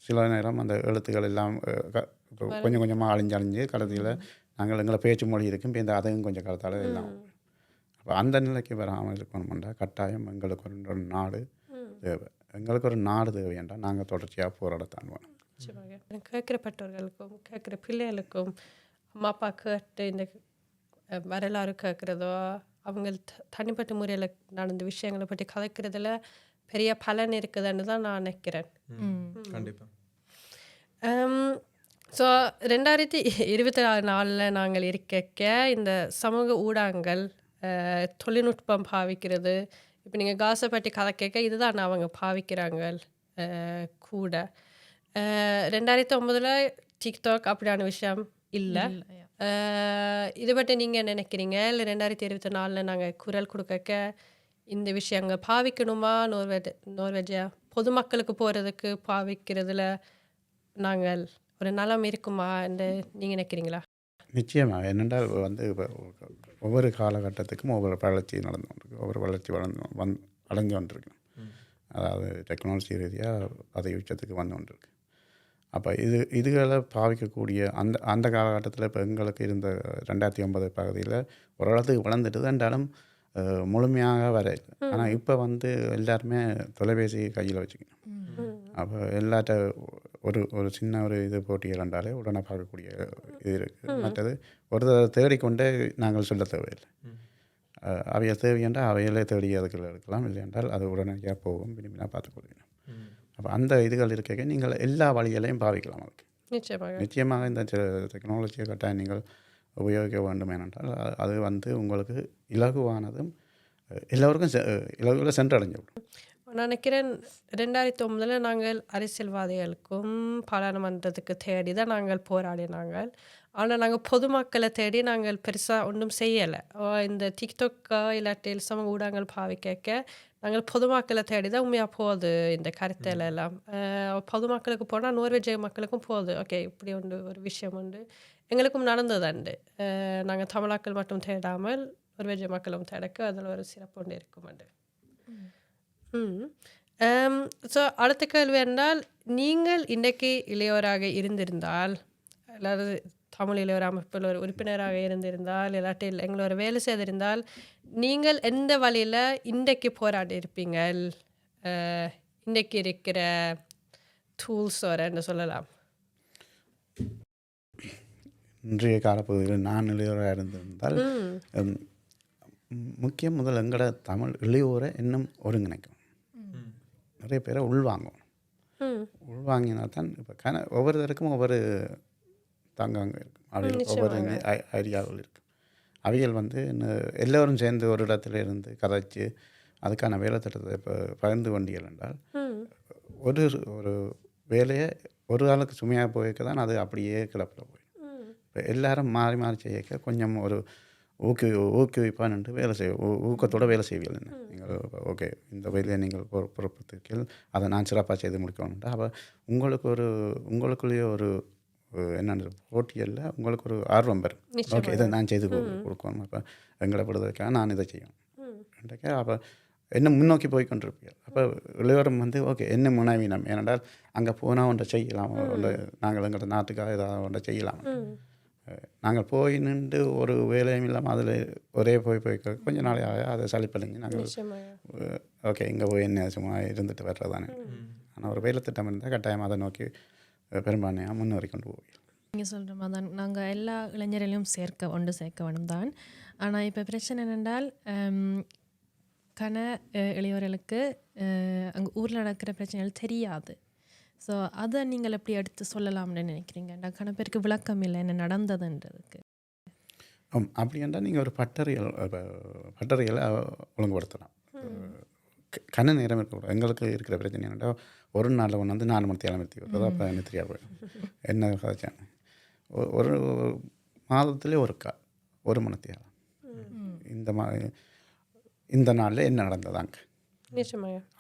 சில நேரம் அந்த எழுத்துக்கள் எல்லாம் கொஞ்சம் கொஞ்சமாக அழிஞ்சு கடைசியில் நாங்கள் எங்களை பேச்சு மொழி இருக்கும் இப்போ இந்த அதையும் கொஞ்சம் காலத்தால் எல்லாம் அப்போ அந்த நிலைக்கு வராமல் இருக்கணும்ன்றா கட்டாயம் எங்களுக்கு ஒரு நாடு தேவை எங்களுக்கு ஒரு நாடு தேவை என்றால் நாங்கள் தொடர்ச்சியாக போராடத்தான் வேணும் கேட்குற பெற்றோர்களுக்கும் கேட்குற பிள்ளைகளுக்கும் அம்மா அப்பா கேட்டு இந்த வரலாறு கேட்குறதோ அவங்க தனிப்பட்ட முறையில் நடந்த விஷயங்களை பற்றி கதைக்கிறதுல பெரிய பலன் இருக்குதுன்னு தான் நான் நினைக்கிறேன் கண்டிப்பாக ஸோ 2024 நாங்கள் இருக்க இந்த சமூக ஊடகங்கள் தொழில்நுட்பம் பாவிக்கிறது இப்போ நீங்கள் காசை பற்றி கதை கேட்க இதுதான் அவங்க பாவிக்கிறாங்க கூட 2009 டிக்டாக் அப்படியான விஷயம் இல்லை இதை பற்றி நீங்கள் நினைக்கிறீங்க இல்லை 2024 நாங்கள் குரல் கொடுக்க இந்த விஷயங்கள் பாவிக்கணுமா நோர்வேஜியா பொதுமக்களுக்கு போகிறதுக்கு பாவிக்கிறதுல நாங்கள் ஒரு நலம் இருக்குமா என்று நீங்கள் நினைக்கிறீங்களா நிச்சயமாக என்னென்றால் வந்து ஒவ்வொரு காலகட்டத்துக்கும் ஒவ்வொரு வளர்ச்சி நடந்து கொண்டிருக்கு ஒவ்வொரு வளர்ச்சி அடைஞ்சு கொண்டிருக்கு அதாவது டெக்னாலஜி ரீதியாக அதை உச்சத்துக்கு வந்து கொண்டிருக்கு அப்போ இதுகளை பாவிக்கக்கூடிய அந்த காலகட்டத்தில் இப்போ எங்களுக்கு இருந்த 2009 பகுதியில் ஓரளவுக்கு வளர்ந்துட்டு என்றாலும் முழுமையாக வர ஆனால் இப்போ வந்து எல்லாருமே தொலைபேசி கையில் வச்சுக்கணும் அப்போ எல்லாட்ட ஒரு சின்ன ஒரு இது போட்டிகள் என்றாலே உடனே பார்க்கக்கூடிய இது இருக்குது மற்றது ஒரு தேடிக்கொண்டே நாங்கள் சொல்ல தேவையில்லை அவைய தேவை என்றால் அவையிலே தேடி அதுக்குள்ள எடுக்கலாம் இல்லை என்றால் அது உடனடியாக போகும் விரும்பினா பார்த்துக்கொள்ளணும் அப்போ அந்த இதுகள் இருக்க நீங்கள் எல்லா வழிகளையும் பாவிக்கலாம் அதுக்கு நிச்சயமாக இந்த டெக்னாலஜியை கட்டாயம் நீங்கள் உபயோகிக்க வேண்டும் ஏனென்றால் அது வந்து உங்களுக்கு இலகுவானதும் எல்லோருக்கும் இலகுவில் சென்றடைஞ்சு விடும் நான் நினைக்கிறேன் 2009 நாங்கள் அரசியல்வாதிகளுக்கும் பாராளுமன்றத்துக்கு தேடி தான் நாங்கள் போராடினாங்க ஆனால் நாங்கள் பொதுமக்களை தேடி நாங்கள் பெருசாக ஒன்றும் செய்யலை இந்த டிக்டாக்கா இல்லாட்டில் சமூக ஊடகங்கள் பாவிக்க நாங்கள் பொதுமக்களை தேடி தான் உண்மையாக போகுது இந்த கருத்தில் எல்லாம் பொதுமக்களுக்கு போனால் நோர்வேஜ் மக்களுக்கும் போகுது ஓகே இப்படி ஒரு விஷயம் உண்டு எங்களுக்கும் நடந்ததுண்டு நாங்கள் தமிழாக்கள் மட்டும் தேடாமல் நோர்வேஜ் மக்களும் தேடக்கு அதில் ஒரு சிறப்பு ஒன்று இருக்குமெண்டு ஸோ அடுத்த கேள்வி என்றால் நீங்கள் இன்றைக்கு இளையோராக இருந்திருந்தால் அதாவது தமிழ் இளையோர் அமைப்பில் ஒரு உறுப்பினராக இருந்திருந்தால் இல்லாட்டில் எங்களோட வேலை செய்திருந்தால் நீங்கள் எந்த வழியில் இன்றைக்கு போராடி இருப்பீங்க இன்றைக்கு இருக்கிற டூல்ஸோட என்ன சொல்லலாம் இன்றைய காலப்பகுதியில் நான் இளையோராக இருந்திருந்தால் முக்கியம் முதல் எங்களோட தமிழ் இளையோரை இன்னும் ஒருங்கிணைக்கும் நிறைய பேரை உள்வாங்கும் உள்வாங்கினா தான் இப்போ ஒவ்வொருத்தருக்கும் ஒவ்வொரு தாங்காங்க இருக்கும் அப்படி ஒவ்வொரு ஐடியாவில் இருக்கும் அவைகள் வந்து எல்லோரும் சேர்ந்து ஒரு இடத்துல இருந்து கதைச்சு அதுக்கான வேலை திட்டத்தை இப்போ பகிர்ந்து கொண்டீர்கள் என்றால் ஒரு ஒரு வேலையை ஒரு ஆளுக்கு சுமையாக போய்க்க தான் அது அப்படியே கிளப்பில் போய் இப்போ எல்லாரும் மாறி மாறி செய்யக்க கொஞ்சம் ஒரு ஊக்குவிப்பாக நின்று வேலை செய்ய ஊக்கத்தோட வேலை செய்வீர்கள் என்ன நீங்கள் ஓகே இந்த வேலையை நீங்கள் பொறுப்பத்துக்கு அதை நான் சிறப்பாக செய்து முடிக்கணும்ட்டா அப்போ உங்களுக்குள்ளேயே ஒரு என்னென்ன போட்டியல்ல உங்களுக்கு ஒரு ஆர்வம் பெறும். ஓகே இதை நான் செய்து கொடுக்கணும், அப்போ எங்களை பொறுத்தவரைக்காக நான் இதை செய்யணும். அப்போ என்ன முன்னோக்கி போய் கொண்டிருப்பீர்கள். அப்போ இளையோரம் வந்து ஓகே என்ன முனைவினம், ஏனென்றால் அங்கே போனால் ஒன்றை செய்யலாம், நாங்கள் எங்களோட நாட்டுக்காக ஏதாவது ஒன்றை செய்யலாம். நாங்கள் போய் நின்று ஒரு வேலையும் இல்லாமல் அதில் ஒரே போய் கொஞ்ச நாளையாக அதை சளிப்படைஞ்சு நாங்கள் ஓகே இங்கே போய் என்ன சும்மா இருந்துட்டு வர்றதானே. ஆனால் ஒரு வேலை திட்டம் இருந்தால் கட்டாயமாக அதை நோக்கி பெரும்பான்மையாக முன்னேறி கொண்டு போவோம். நீங்கள் சொல்கிற மாதிரி தான் நாங்கள் எல்லா இளைஞர்களையும் சேர்க்க வேணும் தான். ஆனால் இப்போ பிரச்சனை என்னென்றால் இளையோர்களுக்கு அங்கே ஊரில் நடக்கிற பிரச்சனைகள் தெரியாது. ஸோ அதை நீங்கள் எப்படி எடுத்து சொல்லலாம்னு நினைக்கிறீங்க? கன பேருக்கு விளக்கம் இல்லை என்ன நடந்ததுன்றதுக்கு. அப்படி என்றால் நீங்கள் ஒரு பட்டறியலை ஒழுங்குபடுத்தலாம். கன நேரம் இருக்கக்கூடாது. எங்களுக்கு இருக்கிற பிரச்சனை என்னென்னா ஒரு நாளில் ஒன்று வந்து 4 மணி தேலமர்த்தி வருது. அப்போ என்ன தெரியாது போயிடும் என்ன கதைச்சாங்க. ஒரு மாதத்துலேயே ஒரு மணி தேலம் இந்த நாளில் என்ன நடந்ததாங்க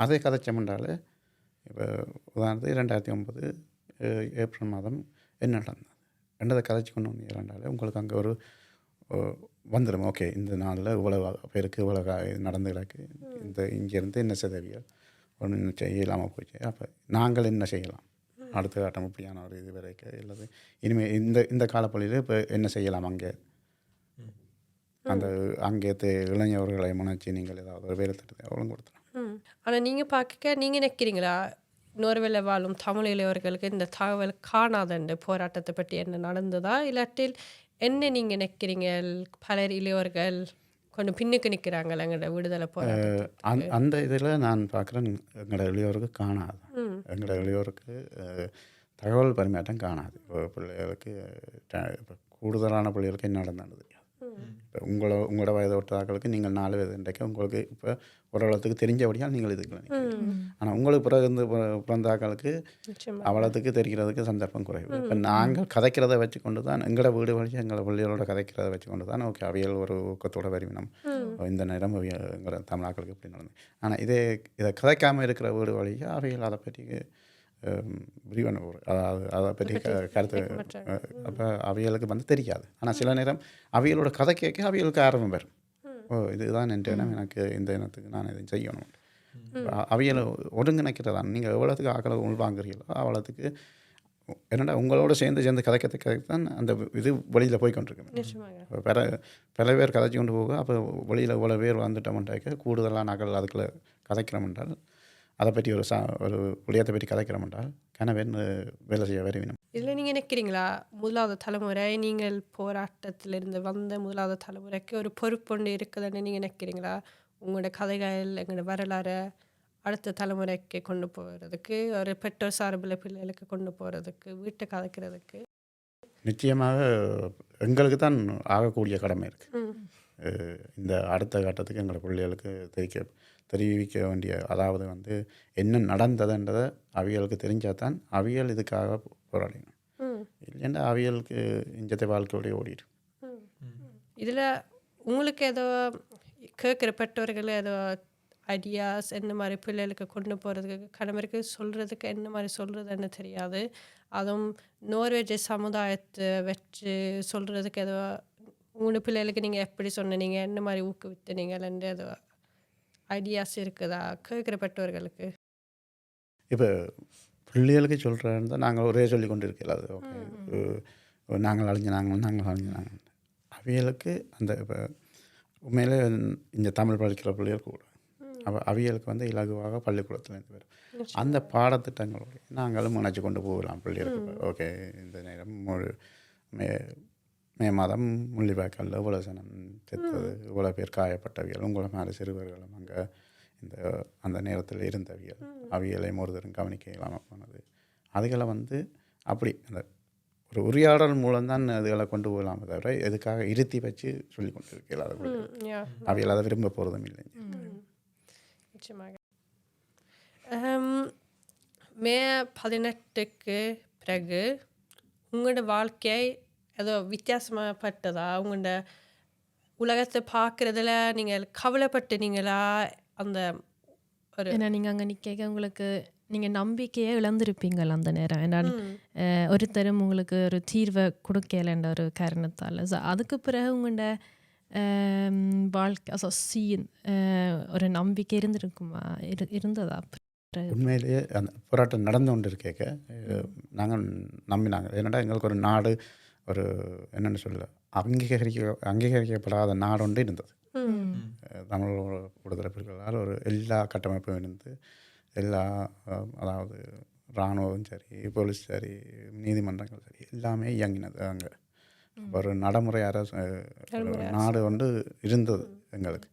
அதே கதைச்சமென்றால் இப்போ உதாரணத்துக்கு 2009 ஏப்ரல் மாதம் என்ன நடந்தது ரெண்டதை கதைச்சி கொண்டு வந்து இரண்டாலே உங்களுக்கு அங்கே ஒரு வந்துடும். ஓகே இந்த நாளில் இவ்வளோ பேருக்கு இவ்வளோ நடந்து கிடக்கு, இங்கேருந்து என்ன செய்தவியோ ஒன்று செய்யலாமல் போச்சு. அப்போ நாங்கள் என்ன செய்யலாம் அடுத்த கட்டம் இப்படியான ஒரு இது வரைக்கும் இல்லது இனிமேல் இந்த காலப்பள்ளியில் இப்போ என்ன செய்யலாம் அங்கே அந்த அங்கே இளைஞர்களை முனைச்சி நீங்கள் ஏதாவது ஒரு வேலை திட்டத்தை ஒழுங்கு கொடுத்தலாம். ஆனால் நீங்கள் பார்க்க நீங்கள் நினைக்கிறீங்களா நோர்வேல வாழும் தமிழ் இளையவர்களுக்கு இந்த தகவல் காணாதண்டு போராட்டத்தை பற்றி என்ன நடந்ததா, இல்லாட்டில் என்ன நீங்கள் நினைக்கிறீங்க பலர் இளையவர்கள் கொஞ்சம் பின்னுக்கு நிற்கிறாங்களா எங்களோட விடுதலை போராட்டம்? அந்த இதில் நான் பார்க்குறேன் எங்களோட இளையோருக்கு காணாது, எங்களோட இளையோருக்கு தகவல் பரிமாற்றம் காணாது. இப்போ பிள்ளைகளுக்கு இப்போ கூடுதலான பிள்ளைகளுக்கு என்ன நடந்தது தெரியாது. இப்போ உங்களோட வயதை ஒட்டாக்களுக்கு நீங்கள் 4 வயது இன்றைக்கு உங்களுக்கு இப்போ ஓரளவுக்கு தெரிஞ்சபடியால் நீங்கள் இதுக்கு ஆனால் உங்களுக்கு பிறந்தாக்களுக்கு அவ்வளோத்துக்கு தெரிகிறதுக்கு சந்தர்ப்பம் குறைவு. இப்போ நாங்கள் கதைக்கிறத வச்சு கொண்டு தான் எங்களோட வீடு வழியாக எங்களை பிள்ளைகளோட கதைக்கிறத வச்சு கொண்டு தான் ஓகே அவியல் ஒரு ஊக்கத்தோட வருவினம் இந்த நேரம் எங்களோட தமிழாக்களுக்கு இப்படி நடந்தது. ஆனால் இதை கதைக்காமல் இருக்கிற வீடு வழியாக அவைகள் அதை பற்றி விரிவான அதாவது அதை பற்றி கருத்து அப்போ அவியலுக்கு வந்து தெரியாது. ஆனால் சில நேரம் அவியலோட கதை கேட்க அவியலுக்கு ஆர்வம் வரும். இதுதான் என் இனம், எனக்கு இந்த இனத்துக்கு நான் இதை செய்யணும். அவியலை ஒருங்கிணைக்கிறதான் நீங்கள் எவ்வளோத்துக்கு ஆக்களை உள்வாங்குறீங்களோ அவ்வளோத்துக்கு என்னடா உங்களோட சேர்ந்து கதைக்கிறதுக்கு தான் அந்த இது வெளியில் போய் கொண்டிருக்கு. பல பேர் கதைச்சி கொண்டு போக அப்போ வெளியில் இவ்வளோ பேர் வந்துட்டோம்ட்டாக்க கூடுதலாக நாங்கள் அதுக்குள்ளே கதைக்கிறோம் என்றால் அதை பற்றி ஒரு புளியத்தை பற்றி கதைக்கிறோம் என்றால் கனவேன் வேலை செய்ய வருவினம். இதில் நீங்கள் நினைக்கிறீங்களா முதலாவது தலைமுறை நீங்கள் போராட்டத்திலிருந்து வந்த முதலாவது தலைமுறைக்கு ஒரு பொறுப்பொண்டு இருக்குதுன்னு நீங்கள் நினைக்கிறீங்களா? உங்களோட கதைகள் எங்களோட வரலாறு அடுத்த தலைமுறைக்கு கொண்டு போகிறதுக்கு, ஒரு பெற்றோர் சார்பில் பிள்ளைகளுக்கு கொண்டு போகிறதுக்கு, வீட்டை கதைக்கிறதுக்கு நிச்சயமாக எங்களுக்கு தான் ஆகக்கூடிய கடமை இருக்குது. இந்த அடுத்த கட்டத்துக்கு எங்களை பிள்ளைகளுக்கு தெரிவிக்க வேண்டிய, அதாவது வந்து என்ன நடந்ததுன்றதை அவியலுக்கு தெரிஞ்சால் தான் அவியல் இதுக்காக போராடினோம். இல்லைன்னா அவியலுக்கு இஞ்சத்தை வாழ்க்கையோடைய ஓடிடும். இதில் உங்களுக்கு ஏதோ கேட்குற பெற்றோர்கள் ஏதோ ஐடியாஸ் என்ன மாதிரி பிள்ளைகளுக்கு கொண்டு போகிறதுக்கு கணவருக்கு சொல்கிறதுக்கு என்ன மாதிரி சொல்கிறதுன்னு தெரியாது. அதுவும் நோர்வேஜ் சமுதாயத்தை வச்சு சொல்கிறதுக்கு ஏதோ உங்களோட பிள்ளைகளுக்கு நீங்கள் எப்படி சொன்னீங்க, என்ன மாதிரி ஊக்குவித்தீங்கன்னு ஏதோ ஐடியாஸ் இருக்குதா கேட்குற பெற்றோர்களுக்கு? இப்போ பிள்ளைகளுக்கு சொல்கிறேன்னு தான் நாங்கள் ஒரே சொல்லி கொண்டு இருக்கல. அது ஓகே நாங்கள் அழிஞ்சினாங்க அவியலுக்கு அந்த இப்போ உண்மையிலே இந்த தமிழ் படிக்கிற பிள்ளைகள் கூட அப்போ அவியலுக்கு வந்து இலகுவாக பள்ளிக்கூடத்துலேருந்து வரும் அந்த பாடத்திட்டங்களோட நாங்களும் நினச்சி கொண்டு போகலாம் பிள்ளைகளுக்கு. ஓகே இந்த நேரம் மே மாதம் முள்ளிவாய்க்காலில் இவ்வளோ சனம் செத்தது, இவ்வளோ பேர் காயப்பட்டவியல், உங்களை மேலே சிறுவர்களும் அங்கே அந்த நேரத்தில் இருந்தவியல், அவியலை ஒருத்தரும் கவனிக்க இல்லாமல் போனது, அதுகளை வந்து அப்படி அந்த ஒரு உரையாடல் மூலம்தான் அதுகளை கொண்டு போகலாமே தவிர எதுக்காக இருத்தி வச்சு சொல்லி கொண்டு இருக்கல அது அவியல் அதை விரும்ப போகிறதும் இல்லை. நிச்சயமாக மே 18க்கு பிறகு உங்களோட வாழ்க்கை ஏதோ வித்தியாசமாகப்பட்டதா? உங்களோட உலகத்தை பார்க்குறதுல நீங்கள் கவலைப்பட்டுனீங்களா? அந்த ஒரு ஏன்னா நீங்கள் அங்கே நிற்க உங்களுக்கு நீங்கள் நம்பிக்கையே இழந்திருப்பீங்கள் அந்த நேரம். ஏன்னா ஒருத்தரும் உங்களுக்கு ஒரு தீர்வை கொடுக்கலன்ற ஒரு காரணத்தால். ஸோ அதுக்கு பிறகு உங்களோட வாழ்க்கை ஒரு நம்பிக்கை இருந்திருக்குமா? இருந்ததா? உண்மையிலேயே அந்த போராட்டம் நடந்து கொண்டு இருக்கேக்க நாங்கள் நம்பினாங்க. ஏன்னாடா எங்களுக்கு ஒரு நாடு ஒரு என்னென்னு சொல்ல அங்கீகரிக்கப்படாத நாடு ஒன்று இருந்தது. தமிழ் விடுதலை புலிகளால் ஒரு எல்லா கட்டமைப்பும் இருந்து எல்லா அதாவது இராணுவம் சரி, போலீஸ் சரி, நீதிமன்றங்கள் சரி எல்லாமே இயங்கினது. அங்கே ஒரு நடைமுறை அரசு நாடு ஒன்று இருந்தது எங்களுக்கு.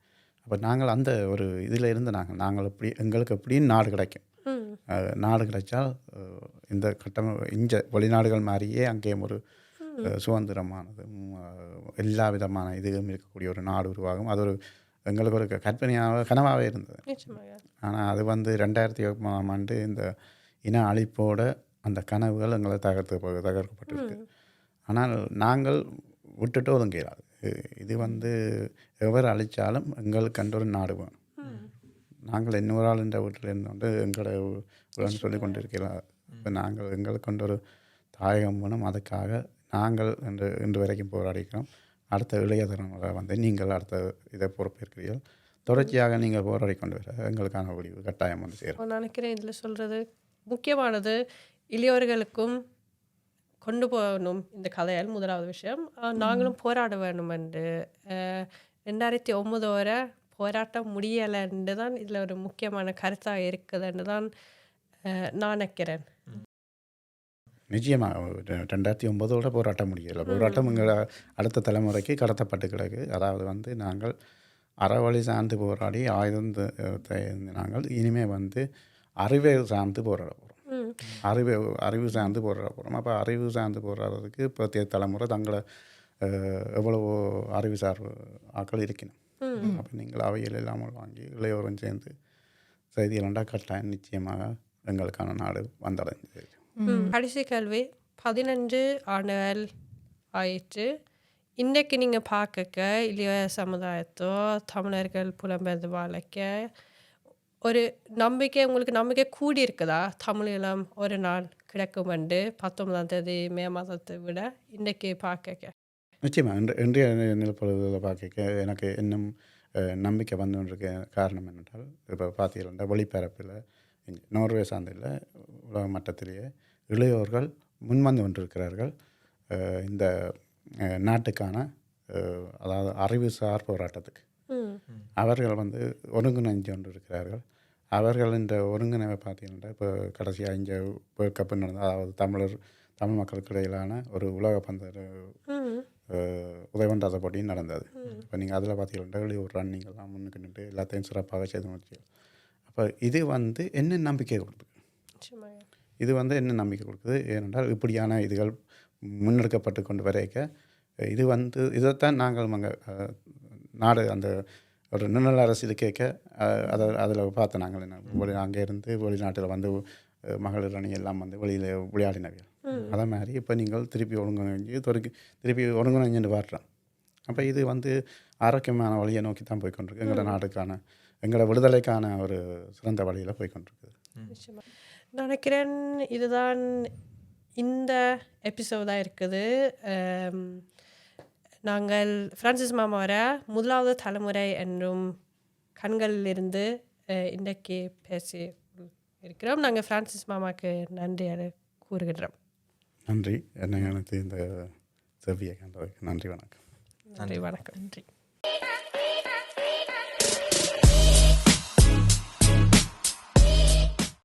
அப்போ நாங்கள் அந்த ஒரு இதில் இருந்து நாங்கள் எப்படி எங்களுக்கு எப்படியும் நாடு கிடைக்கும். நாடு கிடைச்சால் இந்த இங்கே வெளிநாடுகள் மாதிரியே அங்கேயும் ஒரு சுதந்திரமானது எல்லா விதமான இதுவும் இருக்கக்கூடிய ஒரு நாடு உருவாகும். அது ஒரு எங்களுக்கு ஒரு கனவாகவே இருந்தது. ஆனால் அது 2001ஆம் ஆண்டு இந்த இன அழிப்போட அந்த கனவுகள் எங்களை தகர்க்கப்பட்டிருக்கு. ஆனால் நாங்கள் விட்டுட்டு ஒதுங்கிறாது. இது எவர் அழித்தாலும் எங்களுக்கு கண்ட ஒரு நாடு வேணும். நாங்கள் இன்னொரு ஆள் என்ற வீட்டில் இருந்தோண்டு எங்களை சொல்லி கொண்டிருக்கிறோம். இப்போ நாங்கள் எங்களுக்கு கொண்ட ஒரு தாயகம் வேணும். அதுக்காக நாங்கள் இன்று வரைக்கும் போராடிக்கிறோம். அடுத்த இளைய தலைமுறை நீங்கள் அடுத்த இதை பொறுப்பேற்கிறீர்கள். தொடர்ச்சியாக நீங்கள் போராடி கொண்டு வர எங்களுக்கான முடிவு கட்டாயம் சேரும். நான் நினைக்கிறேன் இதில் சொல்கிறது முக்கியமானது இளையோர்களுக்கும் கொண்டு போகணும் இந்த கதையால். முதலாவது விஷயம் நாங்களும் போராட வேணும் என்று 2009 வரை போராட்டம் முடியலைன்னு தான் இதில் ஒரு முக்கியமான கருத்தாக இருக்குதுன்னு தான் நான் நினைக்கிறேன். நிச்சயமாக 2009 போராட்டம் முடியலை. போராட்டம் எங்களை அடுத்த தலைமுறைக்கு கடத்தப்பட்டு கிடக்கு. அதாவது நாங்கள் அறவழி சார்ந்து போராடி ஆயுதத்தை நாங்கள் இனிமேல் அறிவியல் சார்ந்து போராட போகிறோம். அறிவு சார்ந்து போராட போகிறோம். அப்போ அறிவு சார்ந்து போராடுறதுக்கு இப்போத்தைய தலைமுறை தங்களை எவ்வளவோ அறிவுசார் ஆக்கள் இருக்கணும். அப்போ நீங்கள் அவையில் இல்லாமல் வாங்கி இளையோரும் சேர்ந்து செய்திகளண்டா கட்டாயம் நிச்சயமாக எங்களுக்கான நாடு வந்தடைஞ்சது. கடைசி கல்வி 15 ஆண்டுகள் ஆயிற்று. இன்றைக்கு நீங்கள் பார்க்க இளைய சமுதாயத்தோ தமிழர்கள் புலம்பெயர்ந்து வாழைக்க ஒரு நம்பிக்கை உங்களுக்கு நம்பிக்கை கூடி இருக்குதா? தமிழீழம் ஒரு நாள் கிடைக்கும் என்று 19ஆம் தேதி மே மாதத்தை விட இன்றைக்கு பார்க்க நிச்சயமாக இன்றைய நிலப்பொழுதில் பார்க்க எனக்கு இன்னும் நம்பிக்கை வந்து கொண்டிருக்க காரணம் என்னென்றால் இப்போ பார்த்தீங்கன்னா ஒளிபரப்பில் நோர்வே சார்ந்தில் உலக மட்டத்திலேயே இளையோர்கள் முன்வந்து கொண்டிருக்கிறார்கள். இந்த நாட்டுக்கான அதாவது அறிவுசார் போராட்டத்துக்கு அவர்கள் ஒருங்கிணைஞ்சு கொண்டு இருக்கிறார்கள். அவர்கள் இந்த ஒருங்கிணைவை பார்த்தீங்கன்னா இப்போ கடைசியாக இங்கே வேர்ல்ட் கப்பு நடந்தது. அதாவது தமிழ் மக்களுக்கு இடையிலான ஒரு உலக பந்து உதயவண்டாத போட்டியும் நடந்தது. இப்போ நீங்கள் அதில் பார்த்தீங்கன்னா ஒரு ரன்னிங்கெல்லாம் முன்னுக்கு நின்று எல்லாத்தையும் சிறப்பாக செய்து முடிச்சு. அப்போ இது என்ன நம்பிக்கை கொடுக்குது? இது என்ன நம்பிக்கை கொடுக்குது? ஏனென்றால் இப்படியான இதுகள் முன்னெடுக்கப்பட்டு கொண்டு வரைக்க இது இதைத்தான் நாங்கள் நாடு அந்த ஒரு நிழல் அரசியல் கேட்க அதில் பார்த்து நாங்கள் என்ன அங்கே இருந்து வெளிநாட்டில் மகளிர் அணி எல்லாம் வெளியில் விளையாடினவர்கள். அதே மாதிரி இப்போ நீங்கள் திருப்பி ஒருங்கிணைஞ்சு பாடுறோம். அப்போ இது ஆரோக்கியமான வழியை நோக்கி தான் போய்கொண்டிருக்கு. எங்களோட நாட்டுக்கான எங்களோட விடுதலைக்கான ஒரு சிறந்த வழியில் போய்கொண்டிருக்குது. நினைக்கிறேன் இதுதான் இந்த எபிசோடாக இருக்குது. நாங்கள் பிரான்சிஸ் மாமாவரை முதலாவது தலைமுறை என்றும் கண்களிலிருந்து இன்றைக்கு பேசி இருக்கிறோம். நாங்கள் பிரான்சிஸ் மாமாவுக்கு நன்றி கூறுகின்றோம். நன்றி. என்னை எனக்கு இந்த செவ்வியை கண்டதுக்கு நன்றி. வணக்கம். நன்றி. வணக்கம். நன்றி.